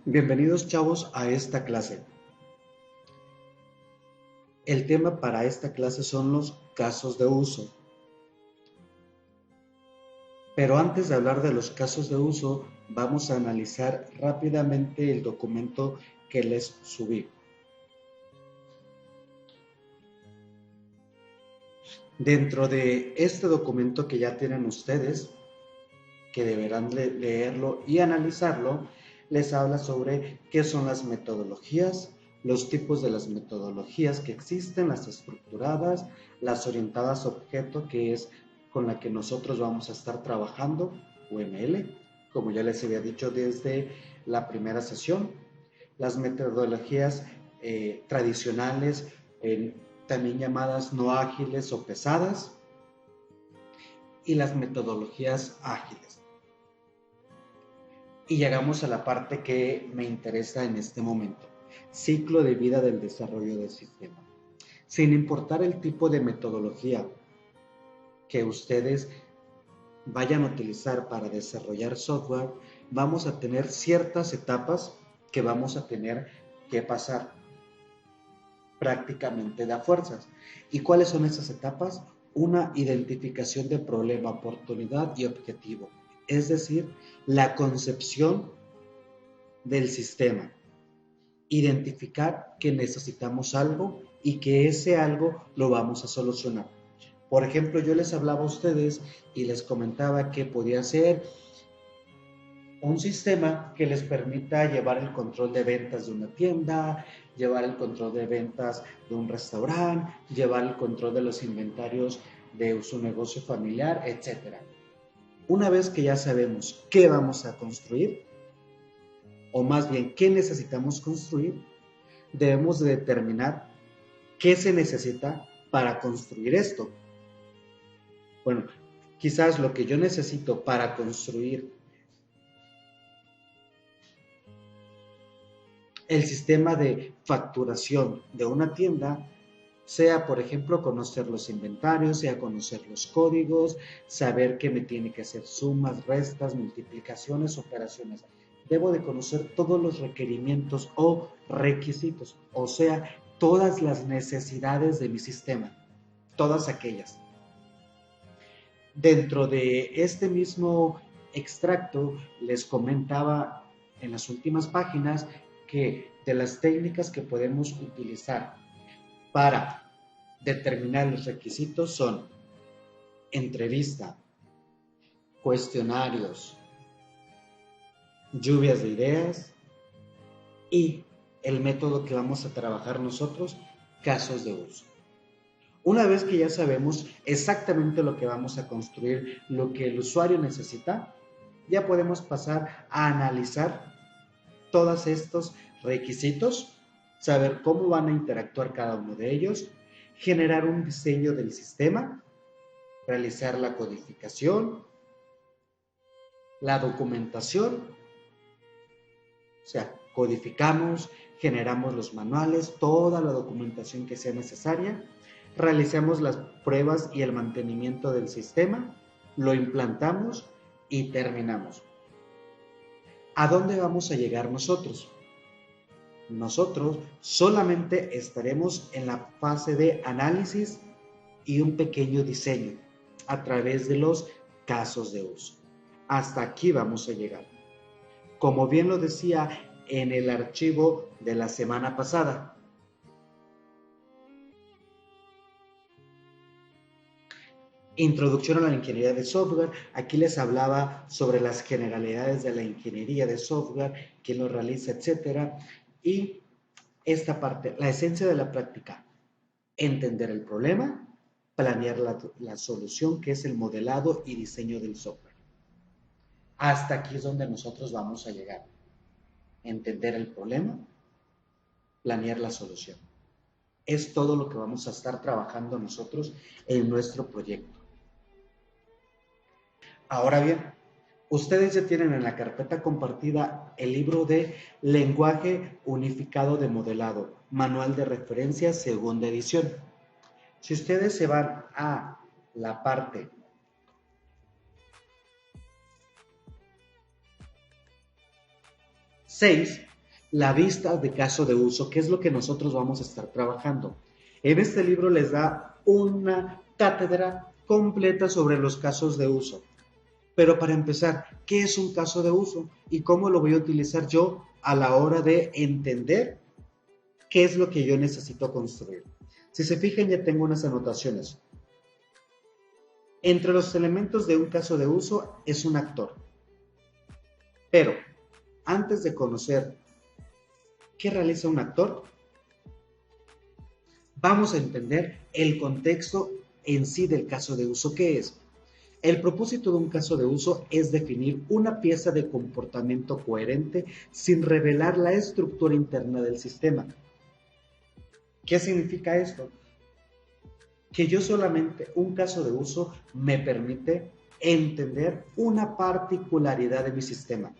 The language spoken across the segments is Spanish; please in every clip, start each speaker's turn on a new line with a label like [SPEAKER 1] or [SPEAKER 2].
[SPEAKER 1] Bienvenidos chavos a esta clase. El tema para esta clase son los casos de uso. Pero antes de hablar de los casos de uso, vamos a analizar rápidamente el documento que les subí. Dentro de este documento que ya tienen ustedes, que deberán leerlo y analizarlo, les habla sobre qué son las metodologías, los tipos de las metodologías que existen, las estructuradas, las orientadas a objeto, que es con la que nosotros vamos a estar trabajando, UML, como ya les había dicho desde la primera sesión, las metodologías tradicionales, también llamadas no ágiles o pesadas, y las metodologías ágiles. Y llegamos a la parte que me interesa en este momento, ciclo de vida del desarrollo del sistema. Sin importar el tipo de metodología que ustedes vayan a utilizar para desarrollar software, vamos a tener ciertas etapas que vamos a tener que pasar prácticamente de a fuerzas. ¿Y cuáles son esas etapas? Una identificación de problema, oportunidad y objetivo. Es decir, la concepción del sistema. Identificar que necesitamos algo y que ese algo lo vamos a solucionar. Por ejemplo, yo les hablaba a ustedes y les comentaba que podía ser un sistema que les permita llevar el control de ventas de una tienda, llevar el control de ventas de un restaurante, llevar el control de los inventarios de su negocio familiar, etc. Una vez que ya sabemos qué vamos a construir, o más bien qué necesitamos construir, debemos de determinar qué se necesita para construir esto. Bueno, quizás lo que yo necesito para construir el sistema de facturación de una tienda sea, por ejemplo, conocer los inventarios, sea conocer los códigos, saber que me tiene que hacer sumas, restas, multiplicaciones, operaciones. Debo de conocer todos los requerimientos o requisitos, o sea, todas las necesidades de mi sistema, todas aquellas. Dentro de este mismo extracto les comentaba en las últimas páginas que de las técnicas que podemos utilizar para determinar los requisitos son entrevista, cuestionarios, lluvias de ideas y el método que vamos a trabajar nosotros, casos de uso. Una vez que ya sabemos exactamente lo que vamos a construir, lo que el usuario necesita, ya podemos pasar a analizar todos estos requisitos, saber cómo van a interactuar cada uno de ellos, generar un diseño del sistema, realizar la codificación, la documentación, o sea, codificamos, generamos los manuales, toda la documentación que sea necesaria, realizamos las pruebas y el mantenimiento del sistema, lo implantamos y terminamos. ¿A dónde vamos a llegar nosotros? Nosotros solamente estaremos en la fase de análisis y un pequeño diseño a través de los casos de uso. Hasta aquí vamos a llegar. Como bien lo decía en el archivo de la semana pasada, Introducción a la ingeniería de software. Aquí les hablaba sobre las generalidades de la ingeniería de software, quién lo realiza, etcétera. Y esta parte, la esencia de la práctica, entender el problema, planear la solución, que es el modelado y diseño del software. Hasta aquí es donde nosotros vamos a llegar. Entender el problema, planear la solución. Es todo lo que vamos a estar trabajando nosotros en nuestro proyecto. Ahora bien, ustedes ya tienen en la carpeta compartida el libro de Lenguaje Unificado de Modelado, Manual de Referencia, segunda edición. Si ustedes se van a la parte seis, la vista de caso de uso, que es lo que nosotros vamos a estar trabajando. En este libro les da una cátedra completa sobre los casos de uso. Pero para empezar, ¿qué es un caso de uso y cómo lo voy a utilizar yo a la hora de entender qué es lo que yo necesito construir? Si se fijan, ya tengo unas anotaciones. Entre los elementos de un caso de uso es un actor. Pero antes de conocer qué realiza un actor, vamos a entender el contexto en sí del caso de uso. ¿Qué es? El propósito de un caso de uso es definir una pieza de comportamiento coherente sin revelar la estructura interna del sistema. ¿Qué significa esto? Que yo solamente un caso de uso me permite entender una particularidad de mi sistema,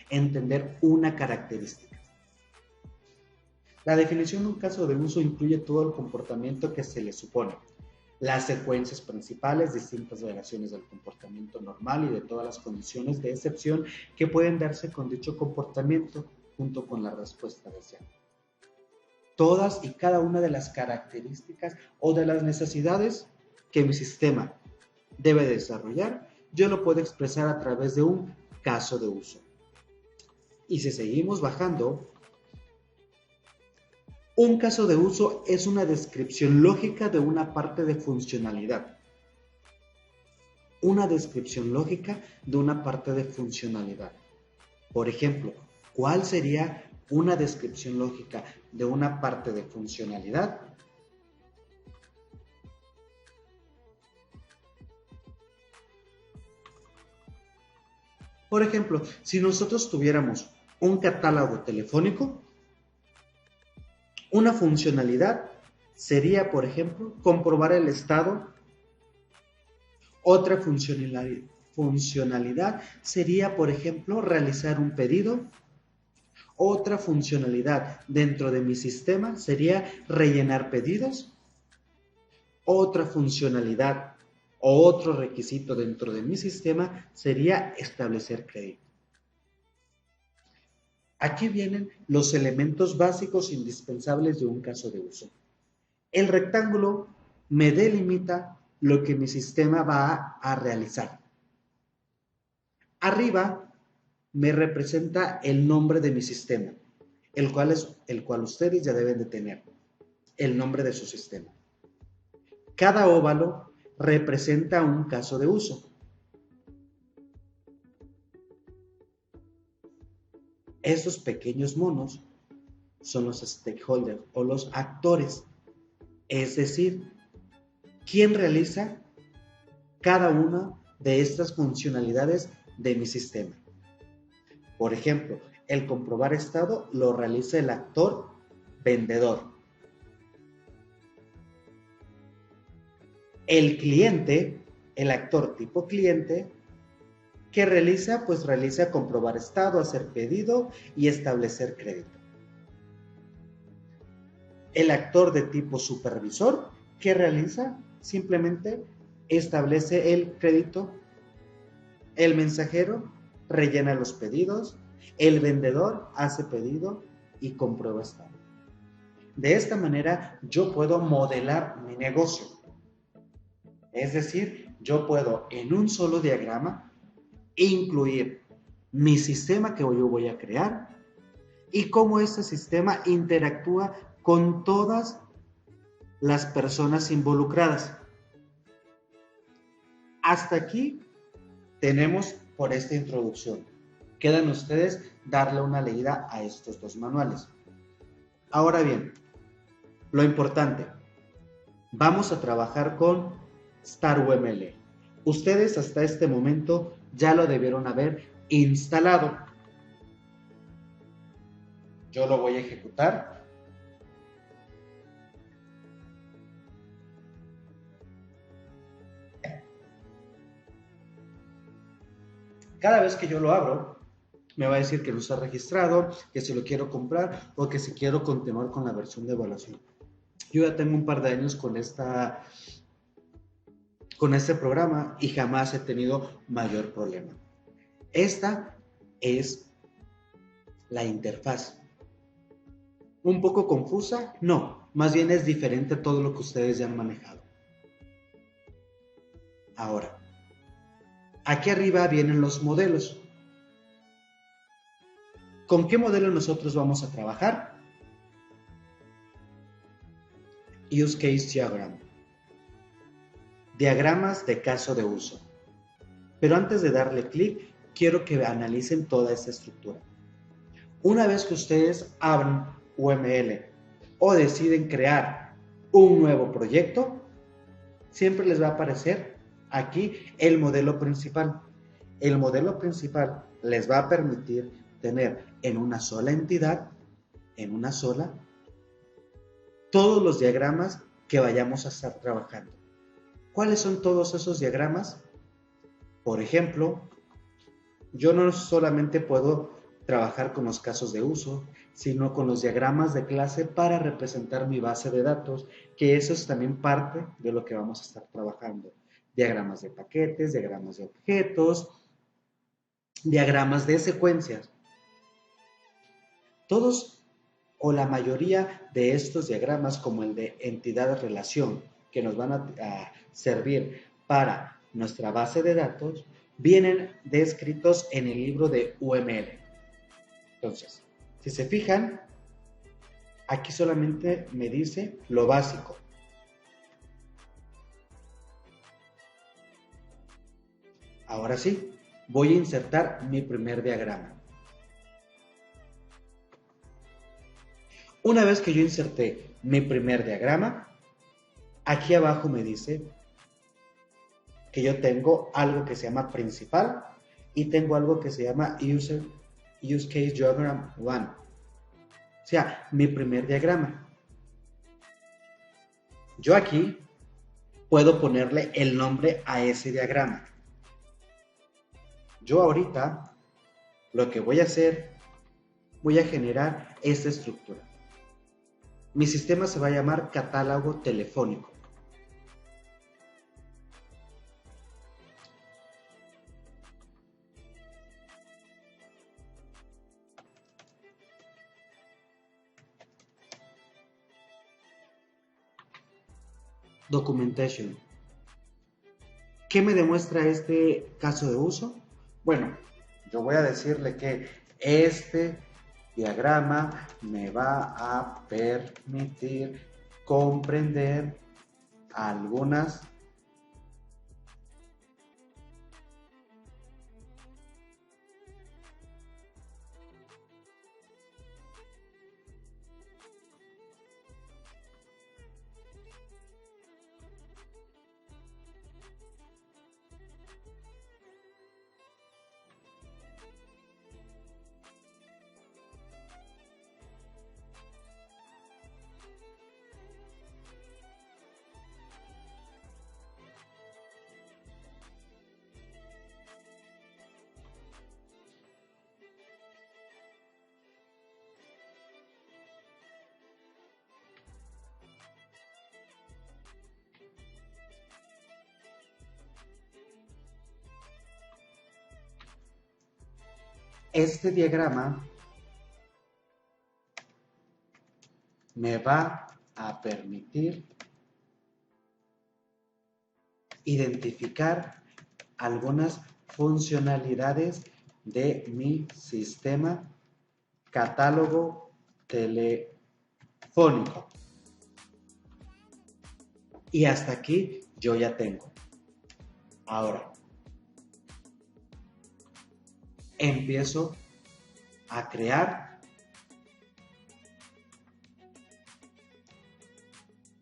[SPEAKER 1] entender una característica. La definición de un caso de uso incluye todo el comportamiento que se le supone, las secuencias principales, distintas variaciones del comportamiento normal y de todas las condiciones de excepción que pueden darse con dicho comportamiento junto con la respuesta deseada. Todas y cada una de las características o de las necesidades que mi sistema debe desarrollar, yo lo puedo expresar a través de un caso de uso. Y si seguimos bajando, un caso de uso es una descripción lógica de una parte de funcionalidad. Una descripción lógica de una parte de funcionalidad. Por ejemplo, ¿cuál sería una descripción lógica de una parte de funcionalidad? Por ejemplo, si nosotros tuviéramos un catálogo telefónico, una funcionalidad sería, por ejemplo, comprobar el estado. Otra funcionalidad sería, por ejemplo, realizar un pedido. Otra funcionalidad dentro de mi sistema sería rellenar pedidos. Otra funcionalidad o otro requisito dentro de mi sistema sería establecer crédito. Aquí vienen los elementos básicos indispensables de un caso de uso. El rectángulo me delimita lo que mi sistema va a realizar. Arriba me representa el nombre de mi sistema, el cual ustedes ya deben de tener, el nombre de su sistema. Cada óvalo representa un caso de uso. Esos pequeños monos son los stakeholders o los actores, es decir, ¿quién realiza cada una de estas funcionalidades de mi sistema? Por ejemplo, el comprobar estado lo realiza el actor vendedor. El cliente, el actor tipo cliente, ¿qué realiza? Pues realiza comprobar estado, hacer pedido y establecer crédito. El actor de tipo supervisor, ¿qué realiza? Simplemente establece el crédito. El mensajero rellena los pedidos. El vendedor hace pedido y comprueba estado. De esta manera yo puedo modelar mi negocio. Es decir, yo puedo en un solo diagrama incluir mi sistema que yo voy a crear y cómo este sistema interactúa con todas las personas involucradas. Hasta aquí tenemos por esta introducción. Quedan ustedes darle una leída a estos dos manuales. Ahora bien, lo importante, vamos a trabajar con StarUML. Ustedes hasta este momento ya lo debieron haber instalado. Yo lo voy a ejecutar. Cada vez que yo lo abro, me va a decir que no está registrado, que si lo quiero comprar o que si quiero continuar con la versión de evaluación. Yo ya tengo un par de años con este programa y jamás he tenido mayor problema. Esta es la interfaz. ¿Un poco confusa? No, más bien es diferente a todo lo que ustedes ya han manejado. Ahora, aquí arriba vienen los modelos. ¿Con qué modelo nosotros vamos a trabajar? Use Case Diagram. Diagramas de caso de uso. Pero antes de darle clic, quiero que analicen toda esta estructura. Una vez que ustedes abren UML o deciden crear un nuevo proyecto, siempre les va a aparecer aquí el modelo principal. El modelo principal les va a permitir tener en una sola entidad, todos los diagramas que vayamos a estar trabajando. ¿Cuáles son todos esos diagramas? Por ejemplo, yo no solamente puedo trabajar con los casos de uso, sino con los diagramas de clase para representar mi base de datos, que eso es también parte de lo que vamos a estar trabajando. Diagramas de paquetes, diagramas de objetos, diagramas de secuencias. Todos o la mayoría de estos diagramas, como el de entidad-relación, que nos van a servir para nuestra base de datos, vienen descritos en el libro de UML. Entonces, si se fijan, aquí solamente me dice lo básico. Ahora sí, voy a insertar mi primer diagrama. Una vez que yo inserté mi primer diagrama, aquí abajo me dice que yo tengo algo que se llama principal y tengo algo que se llama Use Case Diagram 1. O sea, mi primer diagrama. Yo aquí puedo ponerle el nombre a ese diagrama. Yo ahorita lo que voy a hacer, voy a generar esta estructura. Mi sistema se va a llamar catálogo telefónico. Documentation. ¿Qué me demuestra este caso de uso? Bueno, yo voy a decirle que este diagrama me va a permitir comprender algunas este diagrama me va a permitir identificar algunas funcionalidades de mi sistema catálogo telefónico. Y hasta aquí yo ya tengo. Ahora, empiezo a crear.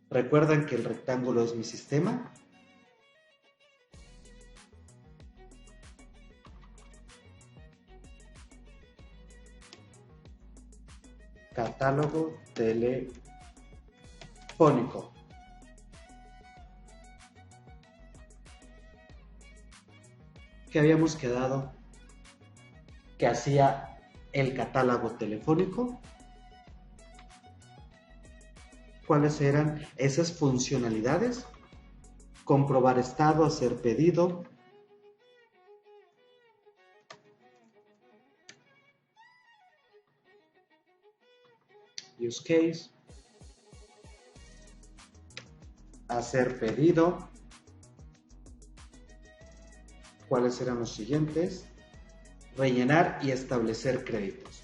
[SPEAKER 1] ¿Recuerdan que el rectángulo es mi sistema? Catálogo telefónico. ¿Qué habíamos quedado que hacía el catálogo telefónico? ¿Cuáles eran esas funcionalidades? Comprobar estado, hacer pedido, use case, hacer pedido. ¿Cuáles serán los siguientes? Rellenar y establecer créditos.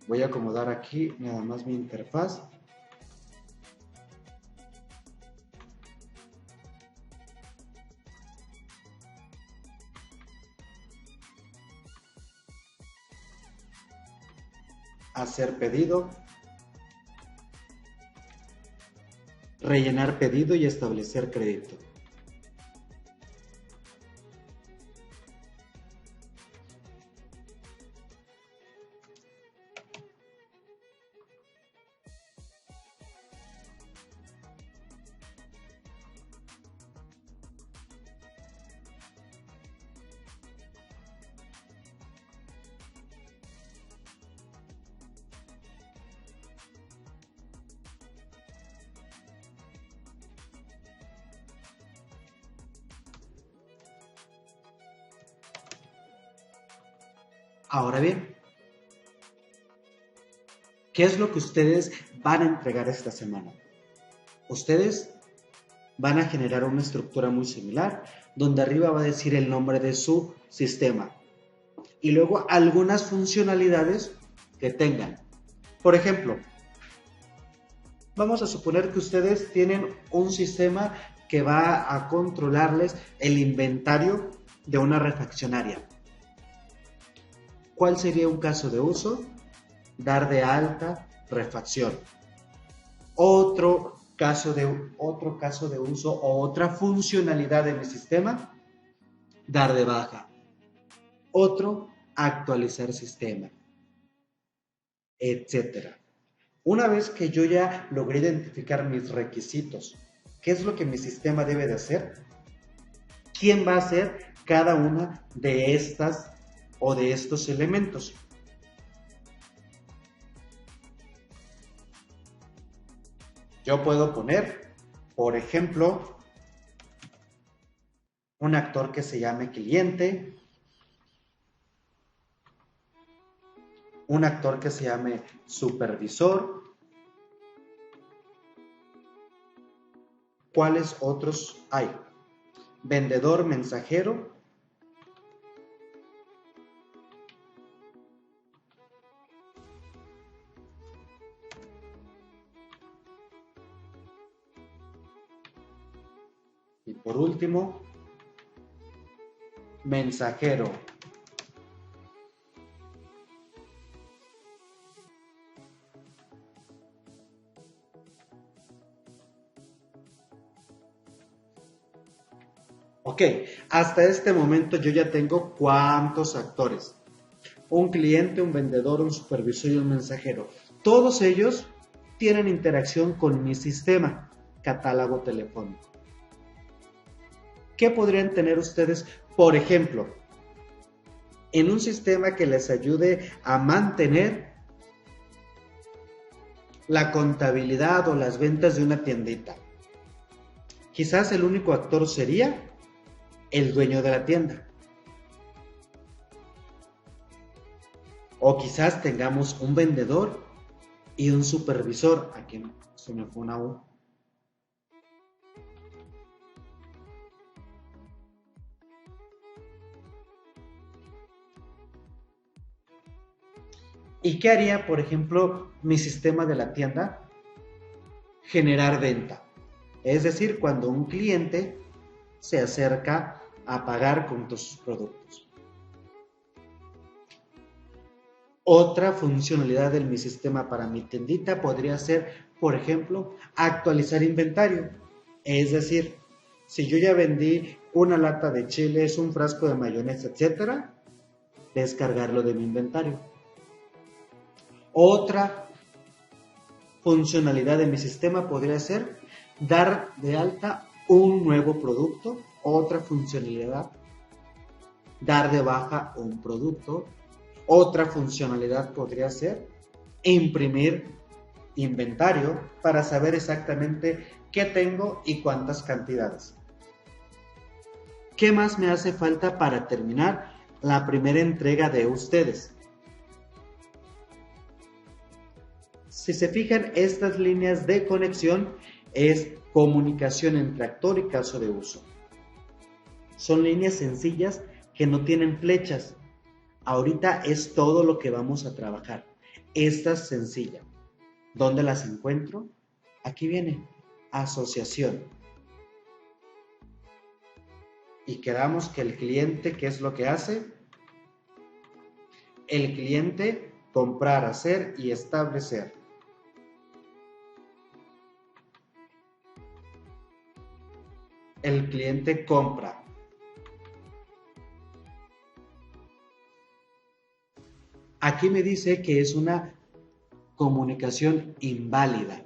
[SPEAKER 1] Voy a acomodar aquí nada más mi interfaz. Hacer pedido, rellenar pedido y establecer crédito. Ahora bien, ¿qué es lo que ustedes van a entregar esta semana? Ustedes van a generar una estructura muy similar, donde arriba va a decir el nombre de su sistema y luego algunas funcionalidades que tengan. Por ejemplo, vamos a suponer que ustedes tienen un sistema que va a controlarles el inventario de una refaccionaria. ¿Cuál sería un caso de uso? Dar de alta refacción. Otro caso de uso o otra funcionalidad de mi sistema, dar de baja. Otro, actualizar sistema, etcétera. Una vez que yo ya logré identificar mis requisitos, ¿qué es lo que mi sistema debe de hacer? ¿Quién va a hacer cada una de estas o de estos elementos? Yo puedo poner, por ejemplo, un actor que se llame cliente, un actor que se llame supervisor. ¿Cuáles otros hay? Vendedor, mensajero. Y por último, mensajero. Ok, hasta este momento yo ya tengo ¿cuántos actores? Un cliente, un vendedor, un supervisor y un mensajero. Todos ellos tienen interacción con mi sistema, catálogo telefónico. ¿Qué podrían tener ustedes, por ejemplo, en un sistema que les ayude a mantener la contabilidad o las ventas de una tiendita? Quizás el único actor sería el dueño de la tienda. O quizás tengamos un vendedor y un supervisor. Aquí se me fue una U. ¿Y qué haría, por ejemplo, mi sistema de la tienda? Generar venta. Es decir, cuando un cliente se acerca a pagar con todos sus productos. Otra funcionalidad de mi sistema para mi tiendita podría ser, por ejemplo, actualizar inventario. Es decir, si yo ya vendí una lata de chiles, un frasco de mayonesa, etcétera, descargarlo de mi inventario. Otra funcionalidad de mi sistema podría ser dar de alta un nuevo producto. Otra funcionalidad, dar de baja un producto. Otra funcionalidad podría ser imprimir inventario para saber exactamente qué tengo y cuántas cantidades. ¿Qué más me hace falta para terminar la primera entrega de ustedes? Si se fijan, estas líneas de conexión es comunicación entre actor y caso de uso. Son líneas sencillas que no tienen flechas. Ahorita es todo lo que vamos a trabajar. Esta es sencilla. ¿Dónde las encuentro? Aquí viene, asociación. Y quedamos que el cliente, ¿qué es lo que hace? El cliente, comprar, hacer y establecer. El cliente compra. Aquí me dice que es una comunicación inválida.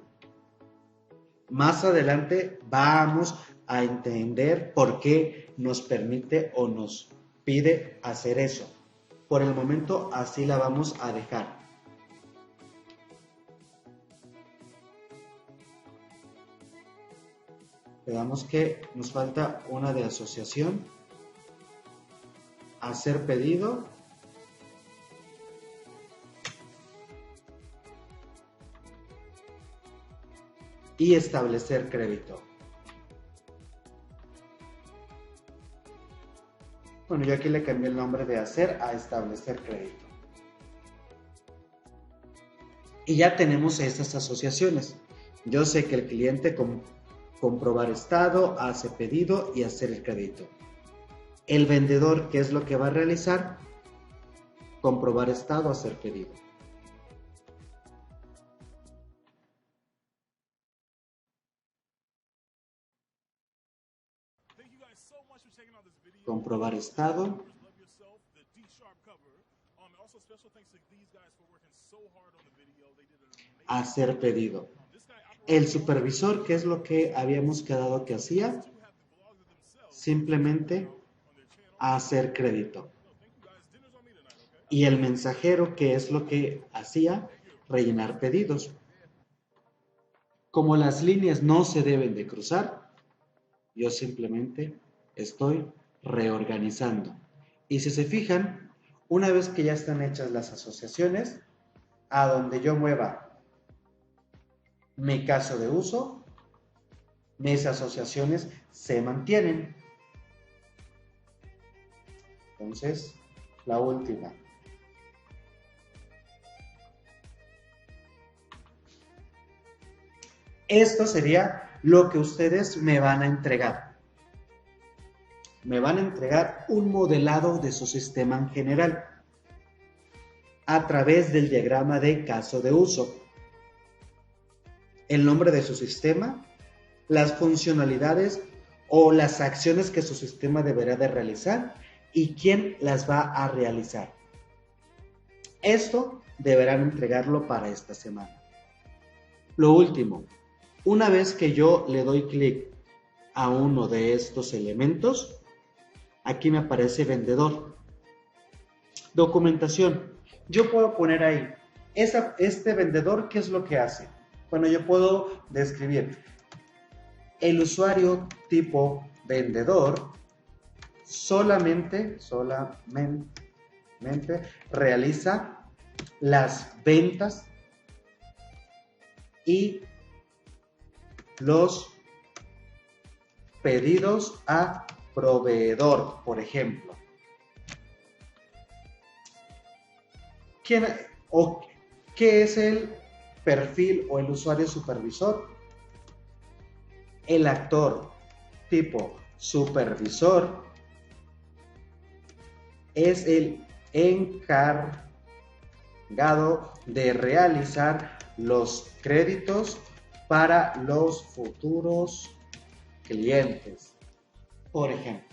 [SPEAKER 1] Más adelante vamos a entender por qué nos permite o nos pide hacer eso. Por el momento así la vamos a dejar. Veamos que nos falta una de asociación, hacer pedido y establecer crédito. Bueno, yo aquí le cambié el nombre de hacer a establecer crédito. Y ya tenemos estas asociaciones. Yo sé que el cliente comprobar estado, hace pedido y hacer el crédito. El vendedor, ¿qué es lo que va a realizar? Comprobar estado, hacer pedido. Comprobar estado. Hacer pedido. El supervisor, ¿qué es lo que habíamos quedado que hacía? Simplemente hacer crédito. Y el mensajero, ¿qué es lo que hacía? Rellenar pedidos. Como las líneas no se deben de cruzar, yo simplemente estoy reorganizando. Y si se fijan, una vez que ya están hechas las asociaciones, a donde yo mueva mi caso de uso, mis asociaciones se mantienen. Entonces, la última. Esto sería lo que ustedes me van a entregar. Me van a entregar un modelado de su sistema en general a través del diagrama de caso de uso. El nombre de su sistema, las funcionalidades o las acciones que su sistema deberá de realizar y quién las va a realizar. Esto deberán entregarlo para esta semana. Lo último, una vez que yo le doy clic a uno de estos elementos, aquí me aparece vendedor. Documentación. Yo puedo poner ahí, este vendedor, ¿qué es lo que hace? Bueno, yo puedo describir. El usuario tipo vendedor solamente realiza las ventas y los pedidos a proveedor, por ejemplo. ¿Qué es el perfil o el usuario supervisor? El actor tipo supervisor es el encargado de realizar los créditos para los futuros clientes. Por ejemplo,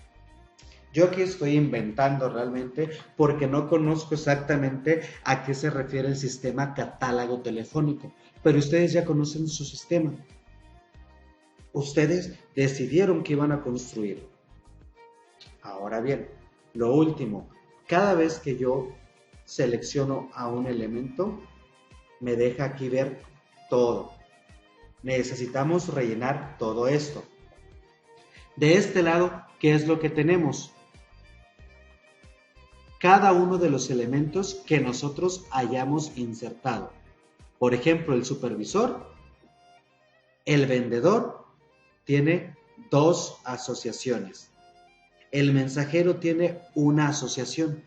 [SPEAKER 1] yo aquí estoy inventando realmente porque no conozco exactamente a qué se refiere el sistema catálogo telefónico, pero ustedes ya conocen su sistema. Ustedes decidieron que iban a construir. Ahora bien, lo último, cada vez que yo selecciono a un elemento, me deja aquí ver todo. Necesitamos rellenar todo esto. De este lado, ¿qué es lo que tenemos? Cada uno de los elementos que nosotros hayamos insertado. Por ejemplo, el supervisor, el vendedor tiene 2 asociaciones. El mensajero tiene una asociación.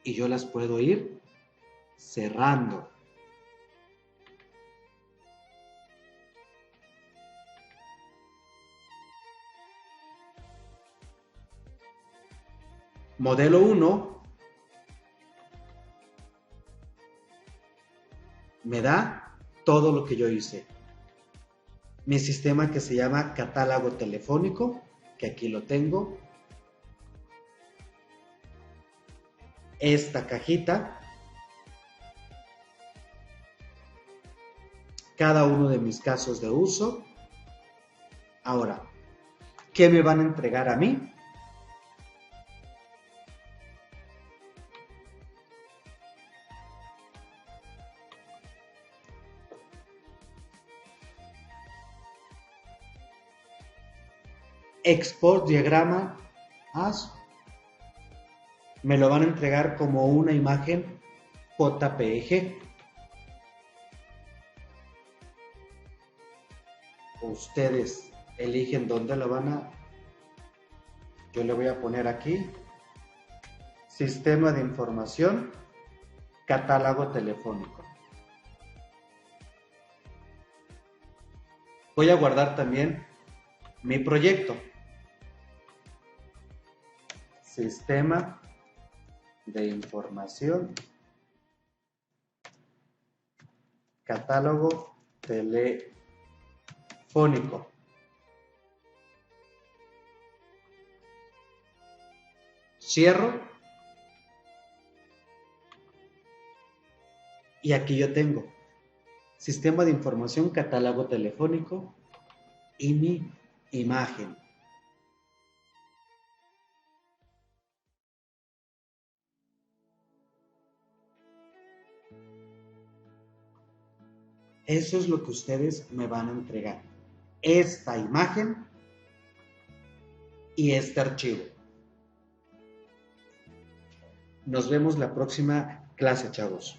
[SPEAKER 1] Y yo las puedo ir cerrando. Modelo 1 me da todo lo que yo hice. Mi sistema que se llama catálogo telefónico, que aquí lo tengo. Esta cajita. Cada uno de mis casos de uso. Ahora, ¿qué me van a entregar a mí? Export diagrama as. Me lo van a entregar como una imagen JPG. Ustedes eligen dónde lo van a. Yo le voy a poner aquí sistema de información, catálogo telefónico. Voy a guardar también mi proyecto. Sistema de información, catálogo telefónico. Cierro. Y aquí yo tengo sistema de información, catálogo telefónico y mi imagen. Eso es lo que ustedes me van a entregar. Esta imagen y este archivo. Nos vemos la próxima clase, chavos.